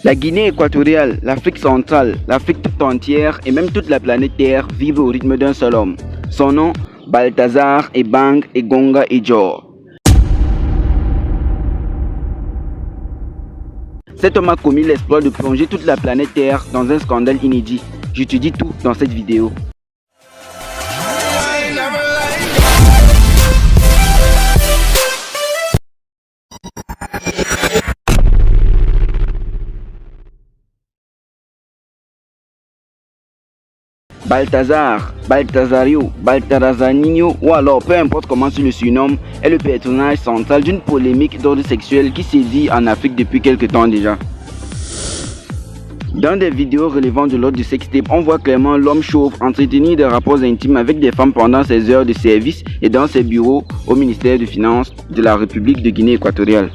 La Guinée équatoriale, l'Afrique centrale, l'Afrique toute entière et même toute la planète Terre vivent au rythme d'un seul homme. Son nom, Balthazar Ebang Engonga Adjor. Cet homme a commis l'exploit de plonger toute la planète Terre dans un scandale inédit. Je te dis tout dans cette vidéo. Balthazar, Balthazario, Baltarazaninho ou alors peu importe comment tu le surnommes, est le personnage central d'une polémique d'ordre sexuel qui sévit en Afrique depuis quelque temps déjà. Dans des vidéos relevant de l'ordre du sextape, on voit clairement l'homme chauve entretenir des rapports intimes avec des femmes pendant ses heures de service et dans ses bureaux au ministère des Finances de la République de Guinée équatoriale.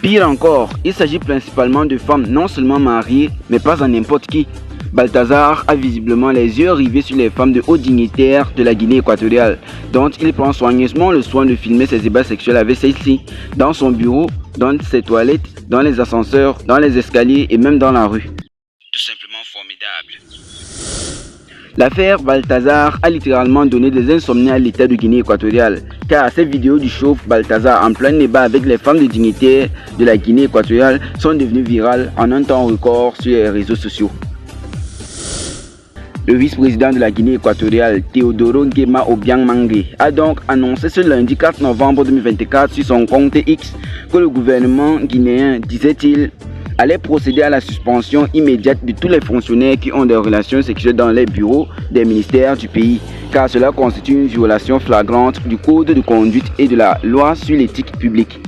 Pire encore, il s'agit principalement de femmes non seulement mariées, mais pas à n'importe qui. Balthazar a visiblement les yeux rivés sur les femmes de hauts dignitaires de la Guinée équatoriale, dont il prend soigneusement le soin de filmer ses ébats sexuels avec celles-ci, dans son bureau, dans ses toilettes, dans les ascenseurs, dans les escaliers et même dans la rue. Tout simplement formidable. L'affaire Balthazar a littéralement donné des insomnies à l'État de Guinée équatoriale, car ces vidéos du chauve Balthazar en plein débat avec les femmes de dignitaires de la Guinée équatoriale sont devenues virales en un temps record sur les réseaux sociaux. Le vice-président de la Guinée équatoriale, Teodoro Nguema Obiang Mangue, a donc annoncé ce lundi 4 novembre 2024 sur son compte X que le gouvernement guinéen, disait-il, allait procéder à la suspension immédiate de tous les fonctionnaires qui ont des relations sexuelles dans les bureaux des ministères du pays, car cela constitue une violation flagrante du code de conduite et de la loi sur l'éthique publique.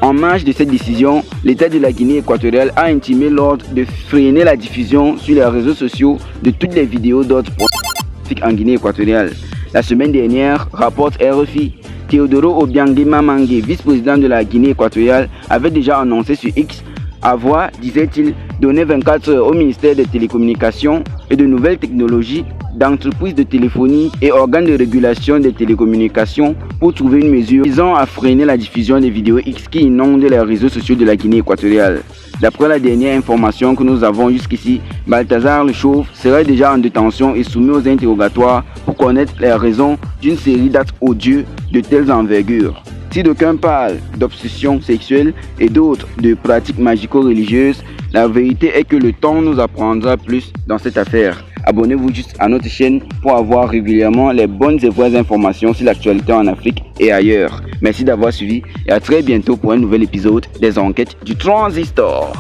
En marge de cette décision, l'État de la Guinée équatoriale a intimé l'ordre de freiner la diffusion sur les réseaux sociaux de toutes les vidéos d'ordre pornographique en Guinée équatoriale. La semaine dernière, rapporte RFI, Teodoro Obiang Nguema Mangue, vice-président de la Guinée équatoriale, avait déjà annoncé sur X avoir, disait-il, donné 24 heures au ministère des Télécommunications et de Nouvelles Technologies, d'entreprises de téléphonie et organes de régulation des télécommunications pour trouver une mesure visant à freiner la diffusion des vidéos X qui inondent les réseaux sociaux de la Guinée équatoriale. D'après la dernière information que nous avons jusqu'ici, Balthazar le chauve serait déjà en détention et soumis aux interrogatoires pour connaître les raisons d'une série d'actes odieux de telles envergures. Si d'aucuns parlent d'obsession sexuelle et d'autres de pratiques magico-religieuses, la vérité est que le temps nous apprendra plus dans cette affaire. Abonnez-vous juste à notre chaîne pour avoir régulièrement les bonnes et vraies informations sur l'actualité en Afrique et ailleurs. Merci d'avoir suivi et à très bientôt pour un nouvel épisode des enquêtes du Transistor.